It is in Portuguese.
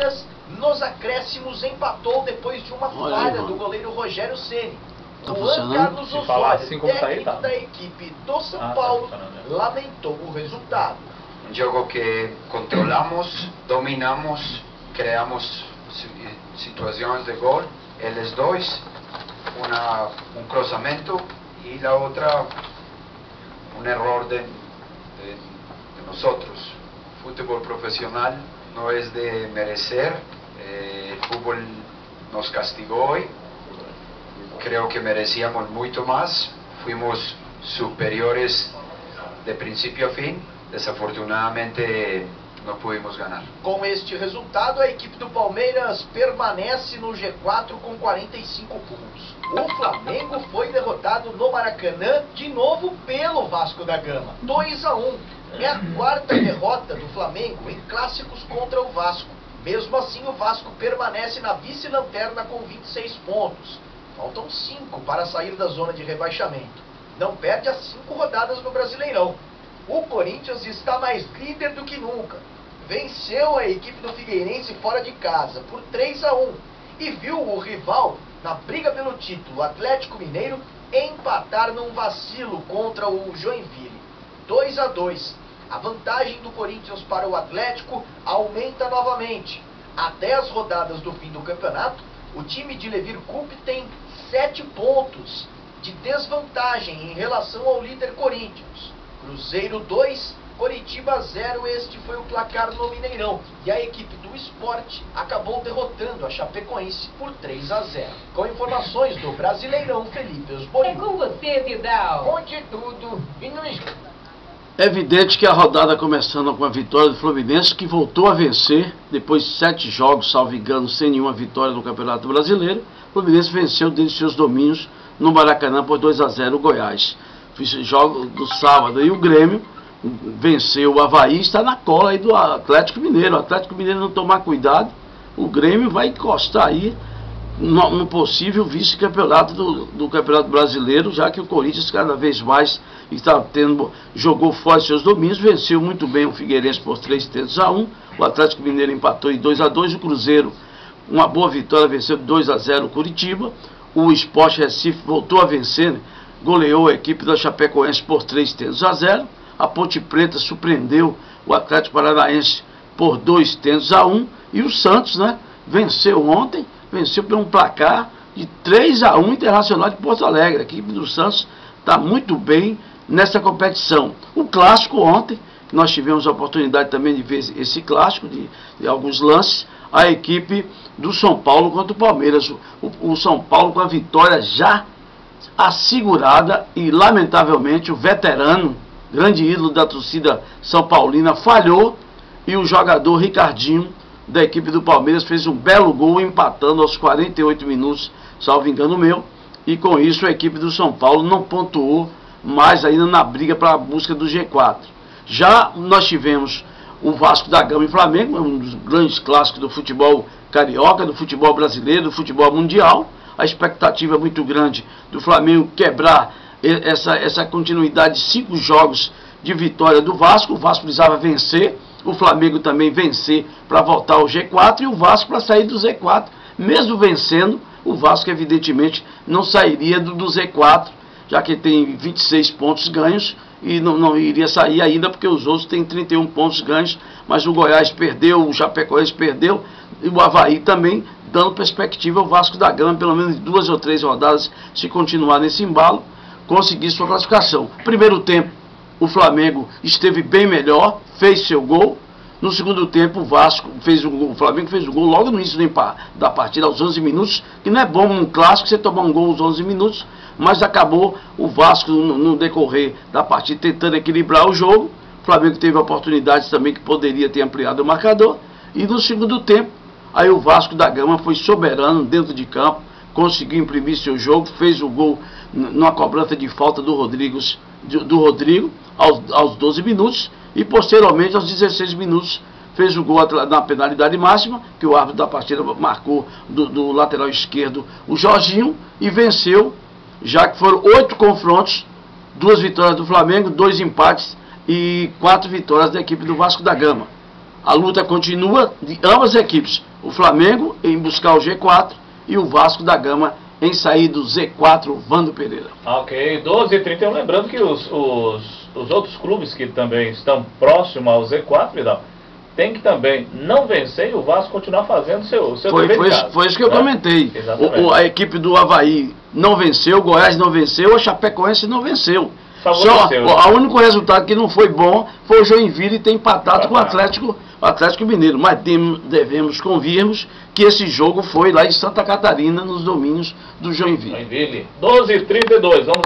Palmeiras, nos acréscimos, empatou depois de uma falha do goleiro Rogério Ceni. Juan Carlos Osório, técnico da equipe do São Paulo, lamentou o resultado. Um jogo que controlamos, dominamos, criamos situações de gol, eles dois, um cruzamento e a outra um erro de nós. Futebol profissional não é de merecer, o futebol nos castigou hoje, creio que merecíamos muito mais, fuimos superiores de princípio a fim, desafortunadamente não pudimos ganhar. Com este resultado, a equipe do Palmeiras permanece no G4 com 45 pontos. O Flamengo foi derrotado no Maracanã, de novo pelo Vasco da Gama. 2-1. É a quarta derrota do Flamengo em clássicos contra o Vasco. Mesmo assim, o Vasco permanece na vice-lanterna com 26 pontos. Faltam 5 para sair da zona de rebaixamento. Não perde as 5 rodadas no Brasileirão. O Corinthians está mais líder do que nunca. Venceu a equipe do Figueirense fora de casa por 3-1 e viu o rival na briga pelo título, o Atlético Mineiro, empatar num vacilo contra o Joinville. 2-2. A vantagem do Corinthians para o Atlético aumenta novamente. A 10 rodadas do fim do campeonato, o time de Levir Coupe tem 7 pontos de desvantagem em relação ao líder Corinthians. Cruzeiro 2, Coritiba 0, este foi o placar no Mineirão. E a equipe do Sport acabou derrotando a Chapecoense por 3-0. Com informações do Brasileirão, Felipe Osborim. É com você, Vidal. Conte tudo e não escuta. É evidente que a rodada começando com a vitória do Fluminense, que voltou a vencer, depois de 7 jogos, salvo engano, sem nenhuma vitória no Campeonato Brasileiro. O Fluminense venceu dentro de seus domínios no Maracanã por 2-0 o Goiás. Fiz jogo do sábado e o Grêmio venceu o Avaí, está na cola aí do Atlético Mineiro. O Atlético Mineiro não tomar cuidado, o Grêmio vai encostar aí no possível vice-campeonato do Campeonato Brasileiro, já que o Corinthians cada vez mais jogou fora seus domínios, venceu muito bem o Figueirense por 3-1, o Atlético Mineiro empatou em 2-2, o Cruzeiro, uma boa vitória, venceu 2-0 o Curitiba, o Sport Recife voltou a vencer, goleou a equipe da Chapecoense por 3-0, a Ponte Preta surpreendeu o Atlético Paranaense por 2-1, e o Santos, venceu ontem, venceu por um placar de 3-1 Internacional de Porto Alegre. A equipe do Santos está muito bem nessa competição. O clássico ontem, nós tivemos a oportunidade também de ver esse clássico, de alguns lances, a equipe do São Paulo contra o Palmeiras. O São Paulo com a vitória já assegurada e, lamentavelmente, o veterano, grande ídolo da torcida São Paulina, falhou e o jogador Ricardinho da equipe do Palmeiras fez um belo gol empatando aos 48 minutos, salvo engano meu, e com isso a equipe do São Paulo não pontuou mais ainda na briga para a busca do G4. Já nós tivemos o Vasco da Gama e Flamengo, um dos grandes clássicos do futebol carioca, do futebol brasileiro, do futebol mundial. A expectativa é muito grande do Flamengo quebrar essa continuidade de 5 jogos de vitória do Vasco. O Vasco precisava vencer, o Flamengo também vencer para voltar ao G4 e o Vasco para sair do Z4. Mesmo vencendo, o Vasco evidentemente não sairia do Z4, já que tem 26 pontos ganhos e não iria sair ainda porque os outros têm 31 pontos ganhos, mas o Goiás perdeu, o Chapecoense perdeu e o Avaí também, dando perspectiva ao Vasco da Gama, pelo menos 2 ou 3 rodadas, se continuar nesse embalo, conseguir sua classificação. Primeiro tempo, o Flamengo esteve bem melhor, fez seu gol. No segundo tempo, o Flamengo fez o gol logo no início da partida, aos 11 minutos, que não é bom num clássico você tomar um gol aos 11 minutos, mas acabou o Vasco no decorrer da partida tentando equilibrar o jogo. O Flamengo teve oportunidades também que poderia ter ampliado o marcador. E no segundo tempo, aí o Vasco da Gama foi soberano dentro de campo, conseguiu imprimir seu jogo, fez o gol numa cobrança de falta do Rodrigo aos 12 minutos e posteriormente aos 16 minutos fez o gol na penalidade máxima, que o árbitro da partida marcou do lateral esquerdo, o Jorginho, e venceu, já que foram 8 confrontos, 2 vitórias do Flamengo, 2 empates e 4 vitórias da equipe do Vasco da Gama. A luta continua de ambas as equipes. O Flamengo em buscar o G4 e o Vasco da Gama em sair do Z4, Vando Pereira. Ok, 12h31. Lembrando que os outros clubes que também estão próximos ao Z4, Vidal, tem que também não vencer e o Vasco continuar fazendo seu dever de casa. Foi isso que eu comentei. A equipe do Avaí não venceu, o Goiás não venceu, a Chapecoense não venceu. O único resultado que não foi bom foi o Joinville ter empatado com o Atlético Mineiro. Mas devemos convirmos que esse jogo foi lá em Santa Catarina, nos domínios do Joinville. 12h32, vamos